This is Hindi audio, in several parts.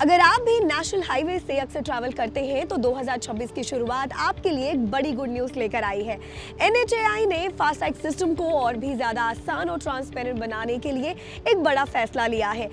अगर आप भी नेशनल हाईवे से अक्सर ट्रैवल करते हैं तो 2026 की शुरुआत आपके लिए एक बड़ी गुड न्यूज़ लेकर आई है। NHAI ने फास्टैग सिस्टम को और भी ज्यादा आसान और ट्रांसपेरेंट बनाने के लिए एक बड़ा फैसला लिया है।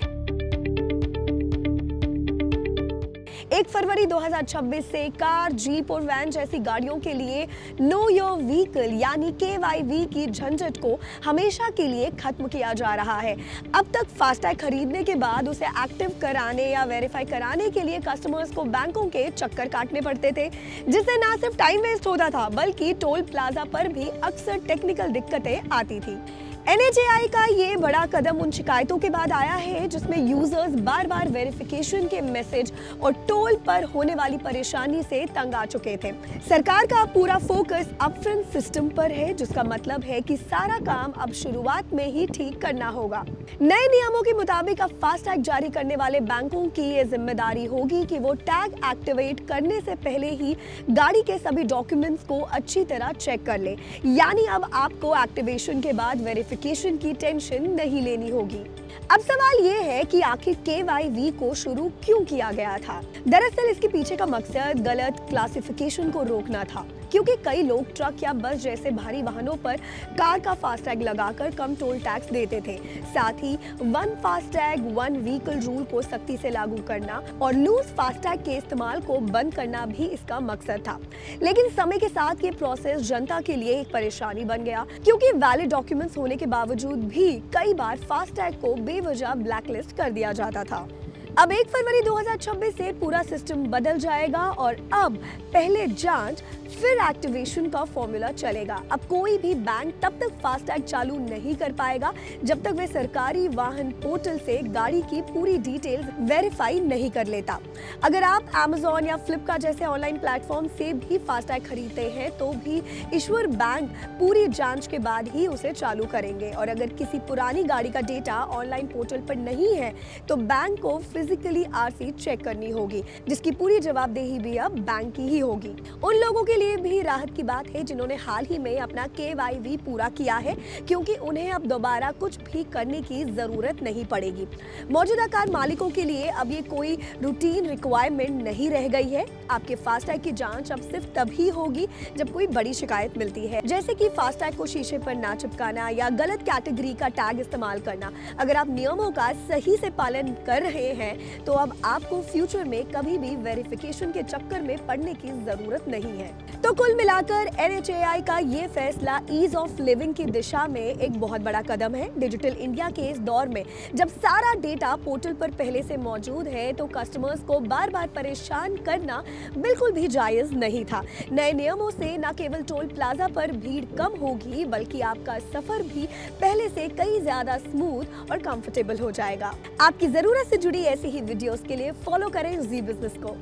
1 फरवरी 2026 से कार, जीप और वैन जैसी गाड़ियों के लिए नो योर व्हीकल यानी KYV की झंझट को हमेशा के लिए खत्म किया जा रहा है। अब तक फास्टैग खरीदने के बाद उसे एक्टिव कराने या वेरीफाई कराने के लिए कस्टमर्स को बैंकों के चक्कर काटने पड़ते थे, जिससे ना सिर्फ टाइम वेस्ट होता था बल्कि टोल प्लाजा पर भी अक्सर टेक्निकल दिक्कतें आती थी। NHAI का ये बड़ा कदम उन शिकायतों के बाद आया है जिसमें यूजर्स बार बार वेरिफिकेशन के मैसेज और टोल पर होने वाली परेशानी से तंग आ चुके थे। सरकार का पूरा फोकस अपफ्रंट सिस्टम पर है, जिसका मतलब है कि सारा काम अब शुरुआत में ही ठीक करना होगा। नए नियमों के मुताबिक अब फास्टैग जारी करने वाले बैंकों की ये जिम्मेदारी होगी कि वो टैग एक्टिवेट करने से पहले ही गाड़ी के सभी डॉक्यूमेंट्स को अच्छी तरह चेक कर ले। यानी अब आपको एक्टिवेशन के बाद वेरिफिकेशन की टेंशन नहीं लेनी होगी। अब सवाल ये है कि आखिर KYV को शुरू क्यों किया गया था। दरअसल इसके पीछे का मकसद गलत क्लासिफिकेशन को रोकना था, क्योंकि कई लोग ट्रक या बस जैसे भारी वाहनों पर कार का फास्टैग लगाकर कम टोल टैक्स देते थे। साथ ही one FASTag one vehicle rule को सख्ती से लागू करना और लूज फास्टैग के इस्तेमाल को बंद करना भी इसका मकसद था। लेकिन समय के साथ ये प्रोसेस जनता के लिए एक परेशानी बन गया, क्योंकि वैलिड डॉक्यूमेंट्स होने के बावजूद भी कई बार फास्टैग को बेवजह ब्लैकलिस्ट कर दिया जाता था। अब 1 फरवरी 2026 से पूरा सिस्टम बदल जाएगा और अब पहले जांच फिर एक्टिवेशन का फॉर्मूला चलेगा। अब कोई भी बैंक तब तक फास्टैग चालू नहीं कर पाएगा जब तक वे सरकारी वाहन पोर्टल से गाड़ी की पूरी डिटेल्स वेरीफाई नहीं कर लेता। अगर आप Amazon या Flipkart जैसे ऑनलाइन प्लेटफॉर्म से भी फास्टैग खरीदते हैं तो भी इश्यूर बैंक पूरी जांच के बाद ही उसे चालू करेंगे। और अगर किसी पुरानी गाड़ी का डेटा ऑनलाइन पोर्टल पर नहीं है तो बैंक को फिजिकली RC चेक करनी होगी, जिसकी पूरी जवाबदेही भी अब बैंक की ही होगी। उन लोगों के लिए भी राहत की बात है जिन्होंने हाल ही में अपना KYV पूरा किया है, क्योंकि उन्हें अब दोबारा कुछ भी करने की जरूरत नहीं पड़ेगी। मौजूदा कार मालिकों के लिए अब ये कोई रूटीन रिक्वायरमेंट नहीं रह गई है। आपके फास्टैग की जांच अब सिर्फ तभी होगी जब कोई बड़ी शिकायत मिलती है, जैसे कि फास्टैग को शीशे पर ना चिपकाना या गलत कैटेगरी का टैग इस्तेमाल करना। अगर आप नियमों का सही से पालन कर रहे हैं तो अब आपको फ्यूचर में कभी भी वेरिफिकेशन के चक्कर में पड़ने की जरूरत नहीं है। तो कुल मिलाकर NHAI का ये फैसला ईज ऑफ लिविंग की दिशा में एक बहुत बड़ा कदम है। डिजिटल इंडिया के इस दौर में जब सारा डेटा पोर्टल पर पहले से मौजूद है तो कस्टमर्स को बार बार परेशान करना बिल्कुल भी जायज नहीं था। नए नियमों से न केवल टोल प्लाजा पर भीड़ कम होगी बल्कि आपका सफर भी पहले से कई ज्यादा स्मूथ और कंफर्टेबल हो जाएगा। आपकी जरूरत से जुड़ी ऐसी ही वीडियोस के लिए फॉलो करें जी बिजनेस को।